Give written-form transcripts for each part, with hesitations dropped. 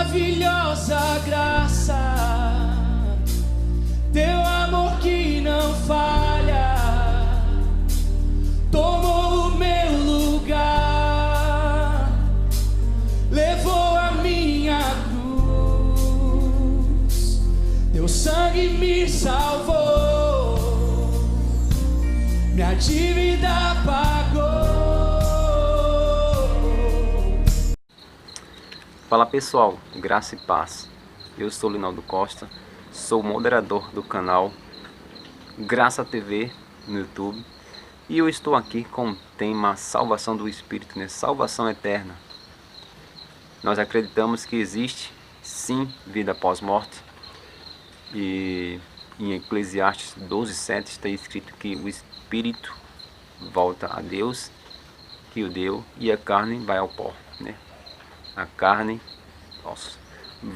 maravilhosa graça, teu amor que não falha, tomou o meu lugar, levou a minha cruz, teu sangue me salvou, minha dívida pagou. Fala pessoal, graça e paz. Eu sou Linaldo Costa, sou moderador do canal Graça TV no YouTube e eu estou aqui com o tema Salvação do Espírito, né? Salvação eterna. Nós acreditamos que existe sim vida após morte, e em Eclesiastes 12:7 está escrito que o Espírito volta a Deus que o deu e a carne vai ao pó, né? A carne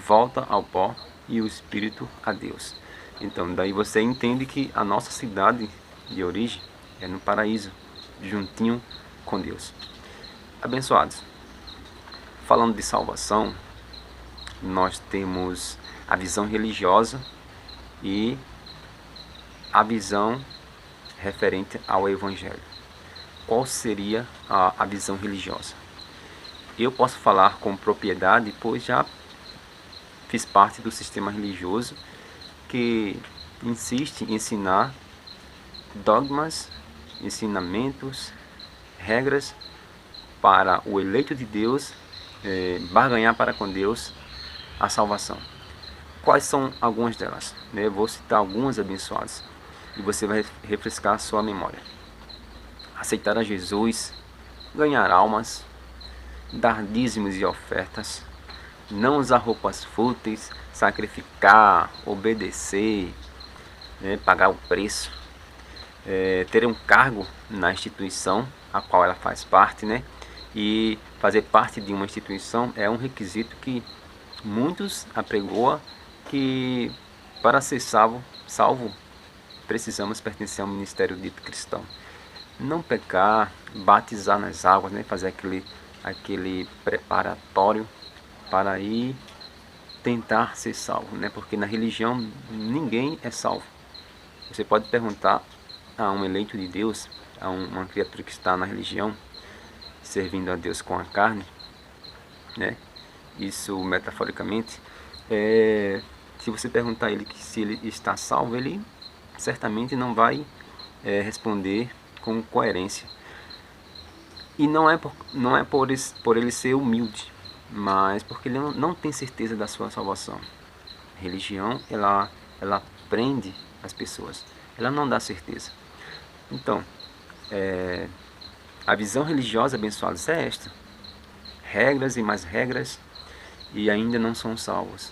volta ao pó e o espírito a Deus. Então daí você entende que a nossa cidade de origem é no paraíso, juntinho com Deus. Abençoados, falando de salvação, nós temos a visão religiosa e a visão referente ao Evangelho. Qual seria a visão religiosa? Eu posso falar com propriedade, pois já fiz parte do sistema religioso que insiste em ensinar dogmas, ensinamentos, regras para o eleito de Deus barganhar para com Deus a salvação. Quais são algumas delas? Eu vou citar algumas, abençoadas, e você vai refrescar a sua memória. Aceitar a Jesus, ganhar almas, dar dízimos e ofertas, não usar roupas fúteis, sacrificar, obedecer, pagar o preço, ter um cargo na instituição a qual ela faz parte, e fazer parte de uma instituição é um requisito que muitos apregoam, que para ser salvo precisamos pertencer ao ministério dito cristão. Não pecar, batizar nas águas, fazer aquele preparatório para ir tentar ser salvo, porque na religião ninguém é salvo. Você pode perguntar a um eleito de Deus, a uma criatura que está na religião, servindo a Deus com a carne, isso metaforicamente, se você perguntar a ele se ele está salvo, ele certamente não vai responder com coerência. E não é por ele ser humilde, mas porque ele não tem certeza da sua salvação. A religião, ela prende as pessoas, ela não dá certeza. Então, a visão religiosa, abençoados, é esta: regras e mais regras, e ainda não são salvos,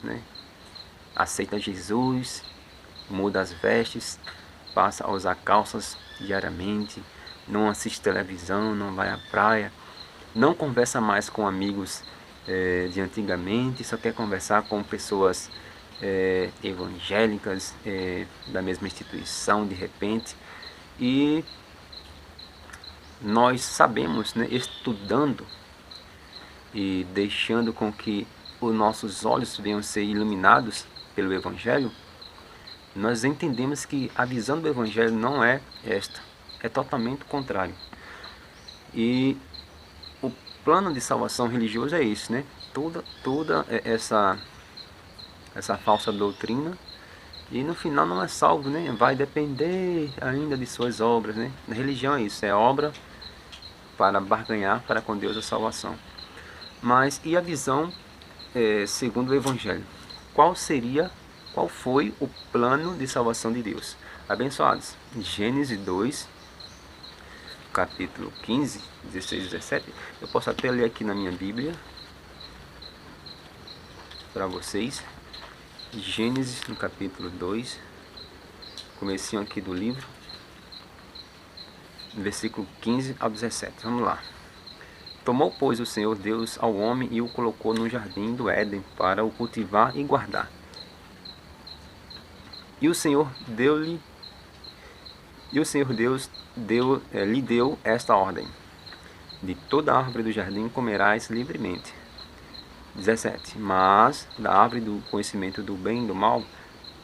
Aceita Jesus, muda as vestes, passa a usar calças diariamente, não assiste televisão, não vai à praia, não conversa mais com amigos de antigamente, só quer conversar com pessoas evangélicas da mesma instituição de repente. E nós sabemos, estudando e deixando com que os nossos olhos venham ser iluminados pelo Evangelho, nós entendemos que a visão do Evangelho não é esta, é totalmente contrário. E o plano de salvação religioso é isso, toda essa falsa doutrina, e no final não é salvo, vai depender ainda de suas obras, Na religião é isso, é obra para barganhar para com Deus a salvação. Mas e a visão segundo o Evangelho? Qual foi o plano de salvação de Deus? Abençoados, Gênesis 2, capítulo 15, 16 e 17, eu posso até ler aqui na minha Bíblia para vocês. Gênesis, no capítulo 2, comecinho aqui do livro, versículo 15 ao 17, vamos lá. Tomou, pois, o Senhor Deus ao homem e o colocou no jardim do Éden para o cultivar e guardar. E o Senhor Deus lhe deu esta ordem: de toda árvore do jardim comerás livremente, 17. Mas da árvore do conhecimento do bem e do mal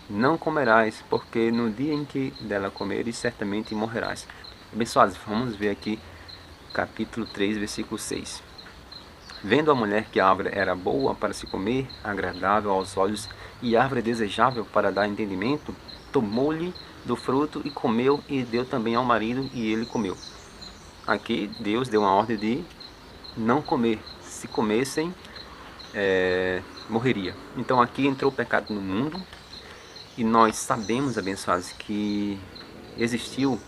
não comerás, porque no dia em que dela comeres, certamente morrerás. Abençoados, vamos ver aqui capítulo 3, versículo 6. Vendo a mulher que a árvore era boa para se comer, agradável aos olhos e árvore desejável para dar entendimento, tomou-lhe do fruto e comeu, e deu também ao marido, e ele comeu. Aqui Deus deu uma ordem de não comer. Se comessem, morreria. Então aqui entrou o pecado no mundo, e nós sabemos, abençoados, que existiu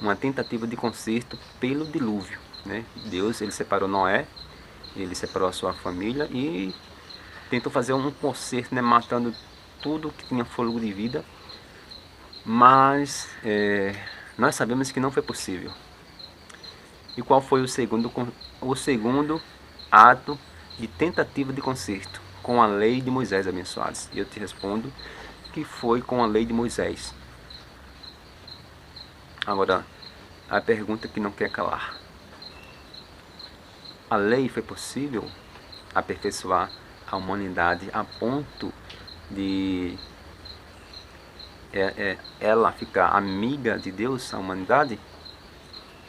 uma tentativa de conserto pelo dilúvio, né? Deus, ele separou Noé, ele separou a sua família e tentou fazer um conserto, né? Matando tudo que tinha fôlego de vida, mas nós sabemos que não foi possível. E qual foi o segundo ato de tentativa de conserto? Com a lei de Moisés, abençoados. E eu te respondo que foi com a lei de Moisés. Agora, a pergunta que não quer calar: a lei foi possível aperfeiçoar a humanidade a ponto de ela ficar amiga de Deus, a humanidade?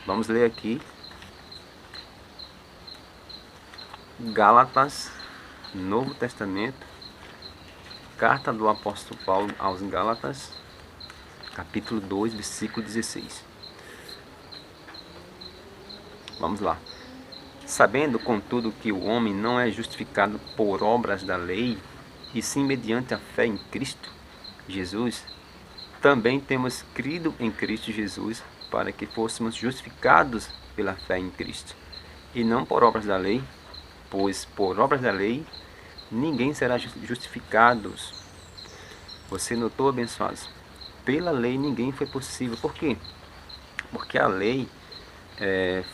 Vamos ler aqui Gálatas, Novo Testamento, carta do apóstolo Paulo aos Gálatas, capítulo 2, versículo 16. Vamos lá. Sabendo, contudo, que o homem não é justificado por obras da lei, e sim mediante a fé em Cristo Jesus, também temos crido em Cristo Jesus, para que fôssemos justificados pela fé em Cristo, e não por obras da lei, pois por obras da lei ninguém será justificado. Você notou, abençoados? Pela lei ninguém foi possível. Por quê? Porque a lei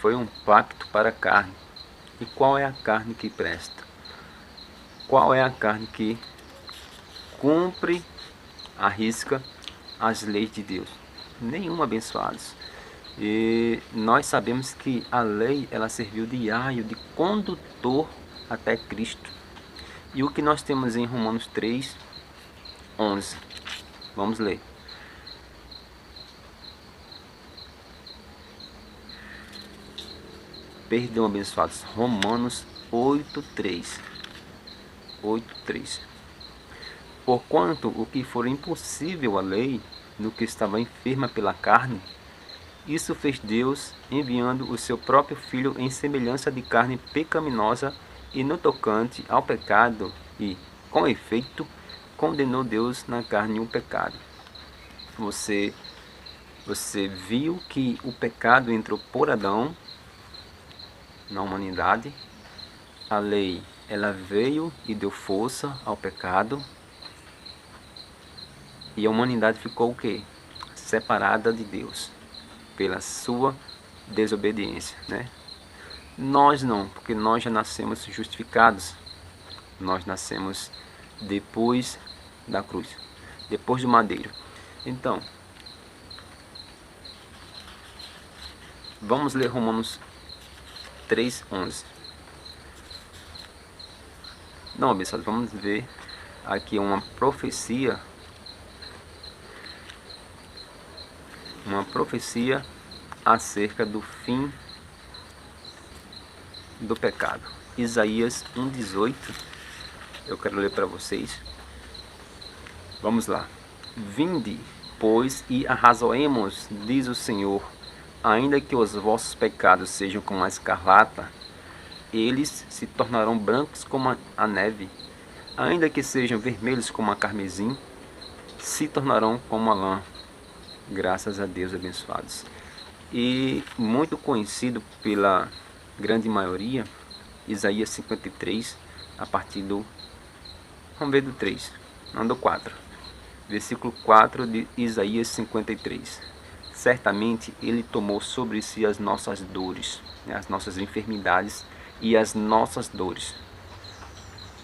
foi um pacto para a carne. E qual é a carne que presta? Qual é a carne que cumpre à risca as leis de Deus? Nenhuma, abençoados. E nós sabemos que a lei, ela serviu de aio, de condutor até Cristo. E o que nós temos em Romanos 3, 11? Vamos ler. Perdão, abençoados. Romanos 8:3. 8:3. Porquanto o que for impossível à lei, no que estava enferma pela carne, isso fez Deus, enviando o seu próprio Filho em semelhança de carne pecaminosa, e no tocante ao pecado, e, com efeito, condenou Deus na carne o pecado. Você viu que o pecado entrou por Adão na humanidade. A lei, ela veio e deu força ao pecado, e a humanidade ficou o quê? Separada de Deus pela sua desobediência, né? Nós não, porque nós já nascemos justificados. Nós nascemos depois da cruz, depois do madeiro. Então, vamos ler Romanos 3:11. Não, pessoal, vamos ver aqui uma profecia acerca do fim do pecado. Isaías 1:18. Eu quero ler para vocês. Vamos lá. Vinde, pois, e arrazoemos, diz o Senhor, ainda que os vossos pecados sejam como a escarlata, eles se tornarão brancos como a neve, ainda que sejam vermelhos como a carmesim, se tornarão como a lã. Graças a Deus, abençoados. E muito conhecido pela grande maioria, Isaías 53, a partir do, vamos ver do 3, não do 4, versículo 4 de Isaías 53. Certamente ele tomou sobre si as nossas dores, né, as nossas enfermidades e as nossas dores.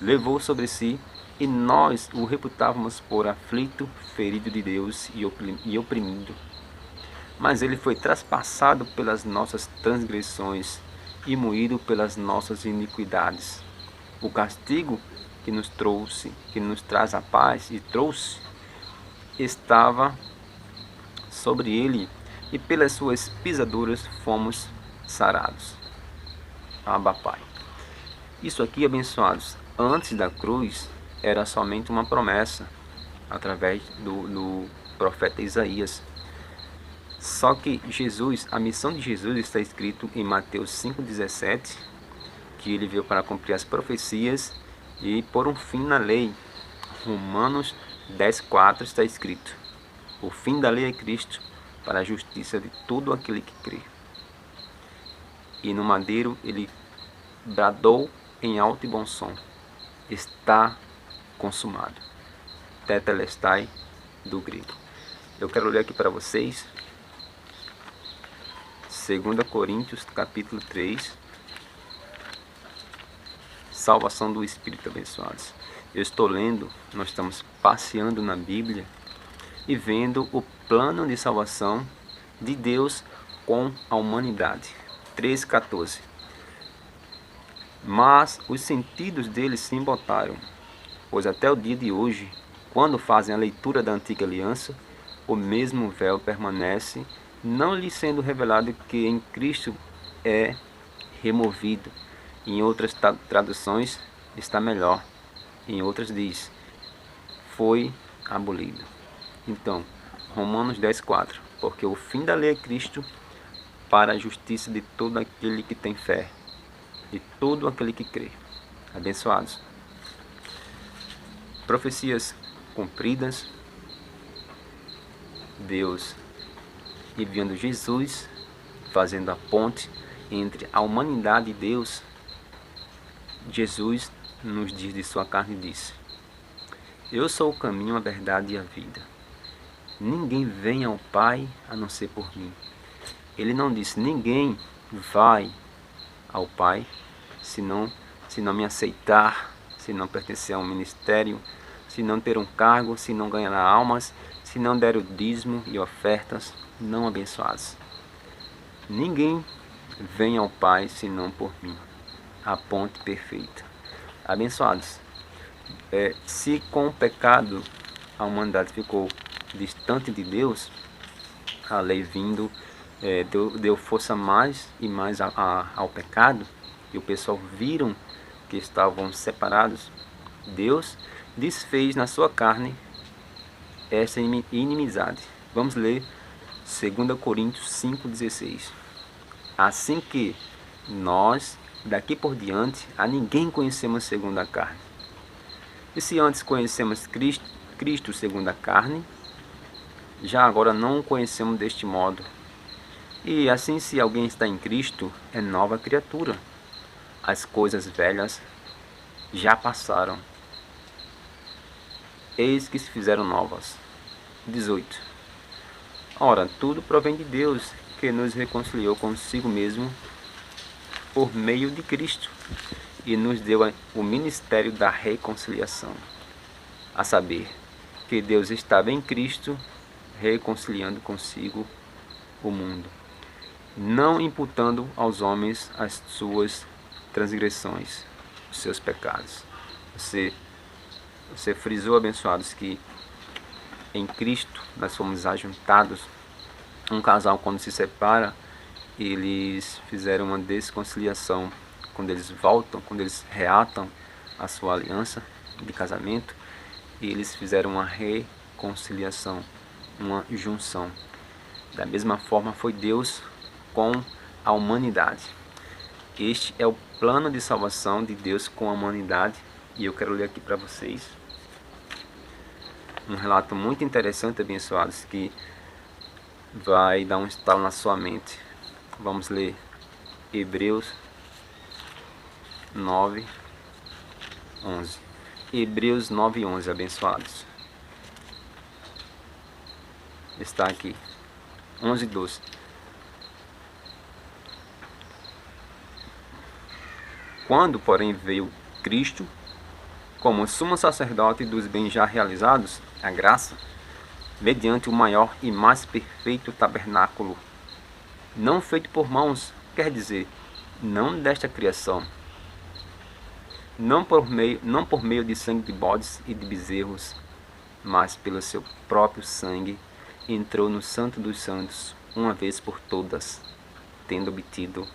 Levou sobre si, e nós o reputávamos por aflito, ferido de Deus e oprimido. Mas ele foi traspassado pelas nossas transgressões e moído pelas nossas iniquidades. O castigo que nos traz a paz e trouxe, estava sobre ele, e pelas suas pisaduras fomos sarados. Abba, Pai. Isso aqui, abençoados, antes da cruz, era somente uma promessa, através do profeta Isaías. Só que Jesus, a missão de Jesus está escrito em Mateus 5,17, que ele veio para cumprir as profecias e pôr um fim na lei. Romanos 10,4 está escrito: o fim da lei é Cristo, para a justiça de todo aquele que crê. E no madeiro ele bradou em alto e bom som: está consumado. Tetelestai, do grego. Eu quero ler aqui para vocês 2 Coríntios capítulo 3, salvação do Espírito, abençoados. Eu estou lendo, nós estamos passeando na Bíblia e vendo o plano de salvação de Deus com a humanidade. 3,14. Mas os sentidos deles se embotaram, pois até o dia de hoje, quando fazem a leitura da antiga aliança, o mesmo véu permanece, não lhe sendo revelado que em Cristo é removido. Em outras traduções está melhor, em outras diz: foi abolido. Então, Romanos 10,4. Porque o fim da lei é Cristo, para a justiça de todo aquele que tem fé, de todo aquele que crê. Abençoados. Profecias cumpridas, Deus enviando Jesus, fazendo a ponte entre a humanidade e Deus. Jesus, nos dias de sua carne, disse: eu sou o caminho, a verdade e a vida. Ninguém vem ao Pai a não ser por mim. Ele não disse: ninguém vai ao Pai se não me aceitar, se não pertencer a um ministério, se não ter um cargo, se não ganhar almas, se não der o dízimo e ofertas. Não, abençoados. Ninguém vem ao Pai senão por mim. A ponte perfeita. Abençoados. Se com o pecado a humanidade ficou distante de Deus, a lei vindo deu força mais e mais ao pecado, e o pessoal viram que estavam separados. Deus desfez na sua carne essa inimizade. Vamos ler 2 Coríntios 5,16. Assim que nós, daqui por diante, a ninguém conhecemos segundo a carne. E se antes conhecemos Cristo segundo a carne, já agora não o conhecemos deste modo. E assim, se alguém está em Cristo, é nova criatura. As coisas velhas já passaram, eis que se fizeram novas. 18. Ora, tudo provém de Deus, que nos reconciliou consigo mesmo por meio de Cristo, e nos deu o ministério da reconciliação, a saber, que Deus estava em Cristo, reconciliando consigo o mundo, não imputando aos homens as suas transgressões, os seus pecados. Você frisou, abençoados, que em Cristo nós fomos ajuntados. Um casal, quando se separa, eles fizeram uma desconciliação. Quando eles voltam, quando eles reatam a sua aliança de casamento, eles fizeram uma reconciliação, uma junção. Da mesma forma foi Deus com a humanidade. Este é o plano de salvação de Deus com a humanidade, e eu quero ler aqui para vocês um relato muito interessante, abençoados, que vai dar um estalo na sua mente. Vamos ler Hebreus 9:11. Hebreus 9:11, abençoados. Está aqui. 11:12. Quando, porém, veio Cristo, como sumo sacerdote dos bens já realizados, a graça, mediante o maior e mais perfeito tabernáculo, não feito por mãos, quer dizer, não desta criação, não por meio de sangue de bodes e de bezerros, mas pelo seu próprio sangue, entrou no Santo dos Santos, uma vez por todas, tendo obtido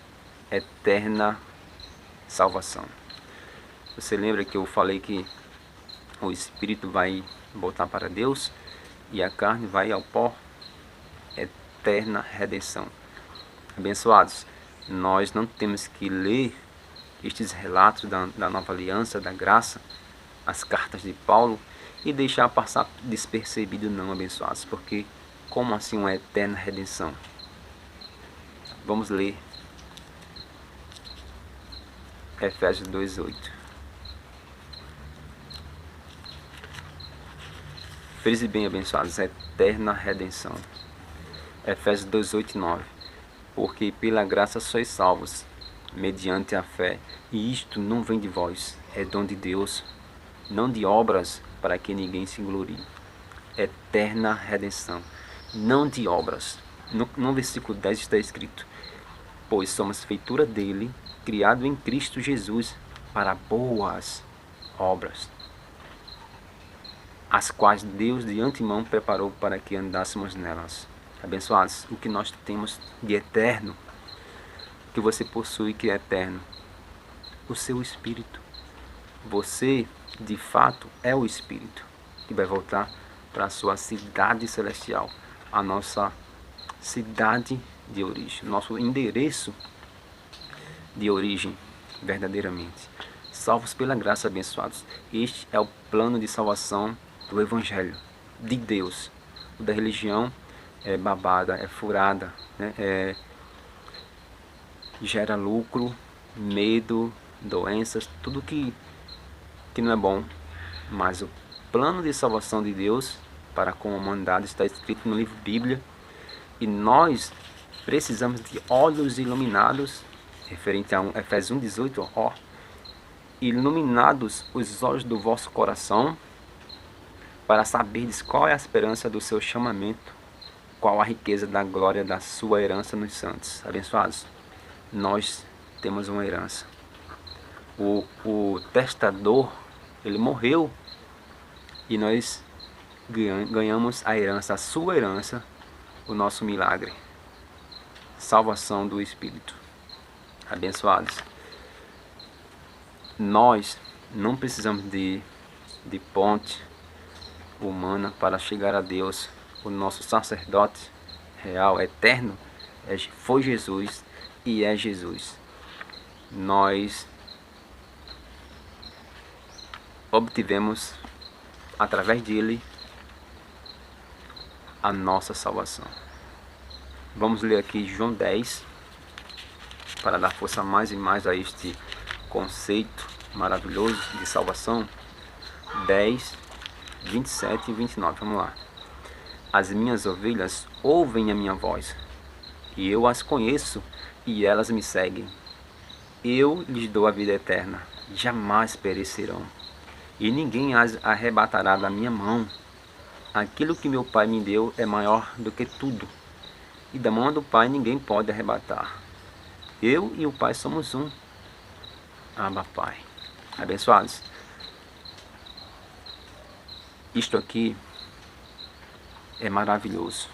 eterna salvação. Você lembra que eu falei que o espírito vai voltar para Deus e a carne vai ao pó? Eterna redenção. Abençoados, nós não temos que ler estes relatos da nova aliança, da graça, as cartas de Paulo, e deixar passar despercebido, não, abençoados, porque como assim uma eterna redenção? Vamos ler Efésios 2:8. Frise bem, abençoados, eterna redenção. Efésios 2:8 e 9. Porque pela graça sois salvos, mediante a fé, e isto não vem de vós, é dom de Deus, não de obras, para que ninguém se glorie. Eterna redenção, não de obras. No versículo 10 está escrito: pois somos feitura dele, criado em Cristo Jesus, para boas obras, as quais Deus de antemão preparou para que andássemos nelas. Abençoados, o que nós temos de eterno, que você possui que é eterno, o seu espírito. Você, de fato, é o espírito que vai voltar para a sua cidade celestial, a nossa cidade de origem, nosso endereço de origem, verdadeiramente. Salvos pela graça, abençoados. Este é o plano de salvação do Evangelho de Deus. O da religião é babada, é furada, né? Gera lucro, medo, doenças, tudo que não é bom. Mas o plano de salvação de Deus para com a humanidade está escrito no livro Bíblia, e nós precisamos de olhos iluminados, referente a Efésios 1:18, iluminados os olhos do vosso coração, para saberdes qual é a esperança do seu chamamento, qual a riqueza da glória da sua herança nos santos. Abençoados, nós temos uma herança. O testador, ele morreu, e nós ganhamos a herança, a sua herança, o nosso milagre, salvação do Espírito. Abençoados, nós não precisamos de ponte humana para chegar a Deus. O nosso sacerdote real, eterno, foi Jesus e é Jesus. Nós obtivemos através dele a nossa salvação. Vamos ler aqui João 10 para dar força mais e mais a este conceito maravilhoso de salvação. 10, 27 e 29, vamos lá. As minhas ovelhas ouvem a minha voz, e eu as conheço, e elas me seguem. Eu lhes dou a vida eterna, jamais perecerão, e ninguém as arrebatará da minha mão. Aquilo que meu Pai me deu é maior do que tudo, e da mão do Pai ninguém pode arrebatar. Eu e o Pai somos um. Abba, Pai. Abençoados, isto aqui é maravilhoso.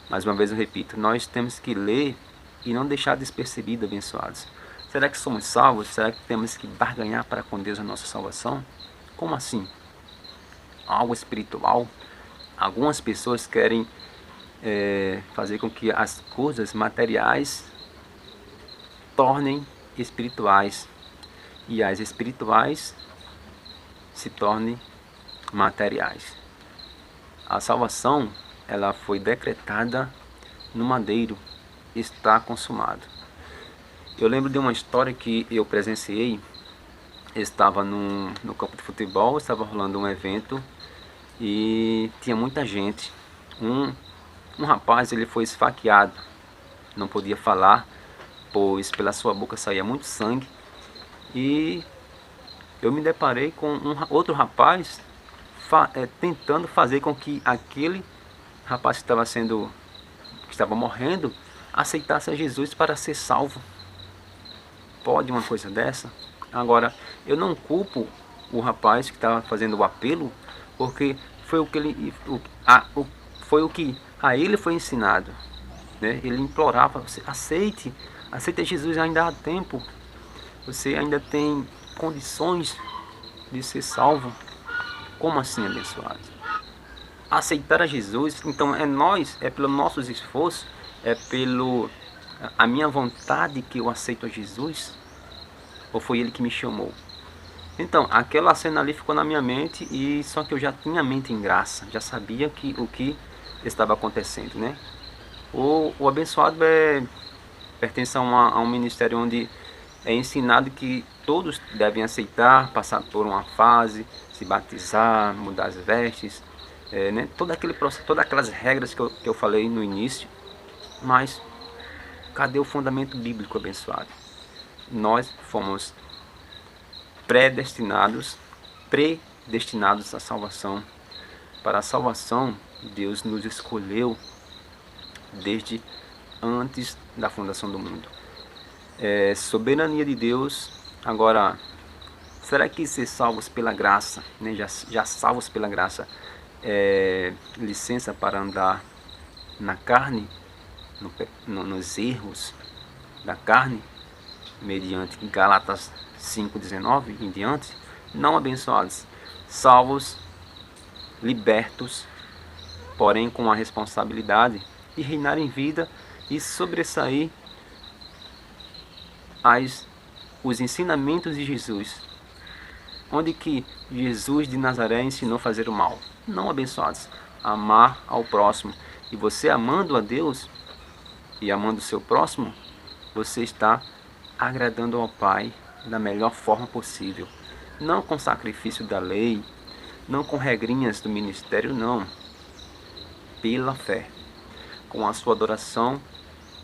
Mais uma vez eu repito, nós temos que ler e não deixar despercebido, abençoados. Será que somos salvos? Será que temos que barganhar para com Deus a nossa salvação? Como assim? Algo espiritual? Algumas pessoas querem fazer com que as coisas materiais tornem espirituais, e as espirituais se tornem materiais. A salvação, ela foi decretada no madeiro, está consumado. Eu lembro de uma história que eu presenciei. Estava no campo de futebol, estava rolando um evento e tinha muita gente. Um rapaz, ele foi esfaqueado, não podia falar, pois pela sua boca saía muito sangue. E eu me deparei com outro rapaz tentando fazer com que aquele rapaz que estava morrendo aceitasse a Jesus para ser salvo. Pode uma coisa dessa? Agora, eu não culpo o rapaz que estava fazendo o apelo, porque foi o que ele, foi o que a ele foi ensinado, né? Ele implorava: você aceite Jesus, ainda há tempo, você ainda tem condições de ser salvo. Como assim, abençoado? Aceitar a Jesus, então é pelo nossos esforços, é pelo a minha vontade que eu aceito a Jesus? Ou foi ele que me chamou? Então, aquela cena ali ficou na minha mente, e só que eu já tinha a mente em graça, já sabia o que estava acontecendo, né? O abençoado pertence a um ministério onde é ensinado que todos devem aceitar, passar por uma fase, se batizar, mudar as vestes, né? Todo aquele processo, todas aquelas regras que eu falei no início. Mas cadê o fundamento bíblico, abençoado? Nós fomos predestinados à salvação. Para a salvação, Deus nos escolheu desde antes da fundação do mundo. Soberania de Deus. Agora, será que ser salvos pela graça, né, já salvos pela graça, é licença para andar na carne, nos erros da carne, mediante Gálatas 5,19 em diante? Não, abençoados. Salvos, libertos, porém com a responsabilidade de reinar em vida e sobressair os ensinamentos de Jesus. Onde que Jesus de Nazaré ensinou a fazer o mal? Não, abençoados. Amar ao próximo. E você amando a Deus e amando o seu próximo, você está agradando ao Pai da melhor forma possível. Não com sacrifício da lei, não com regrinhas do ministério, não. Pela fé, com a sua adoração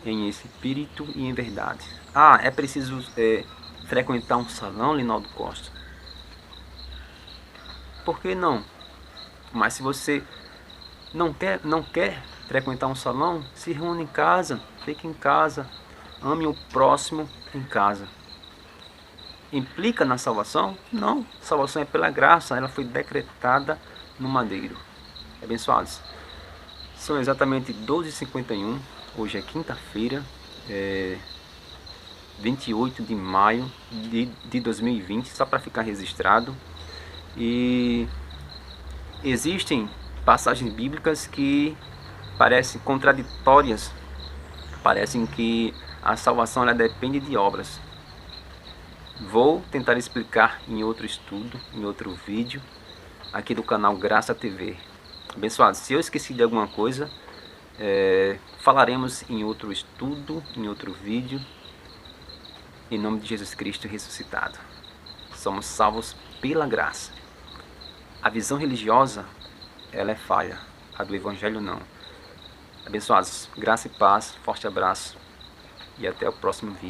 em espírito e em verdade. É preciso frequentar um salão, Linaldo Costa? Por que não? Mas se você não quer frequentar um salão, se reúne em casa, fique em casa, ame o próximo em casa. Implica na salvação? Não, salvação é pela graça, ela foi decretada no madeiro. Abençoados, são exatamente 12h51, hoje é quinta-feira, 28 de maio de 2020, só para ficar registrado. E existem passagens bíblicas que parecem contraditórias, parecem que a salvação ela depende de obras. Vou tentar explicar em outro estudo, em outro vídeo, aqui do canal Graça TV. Abençoados, se eu esqueci de alguma coisa, falaremos em outro estudo, em outro vídeo, em nome de Jesus Cristo ressuscitado. Somos salvos pela graça. A visão religiosa, ela é falha, a do Evangelho não. Abençoados, graça e paz, forte abraço e até o próximo vídeo.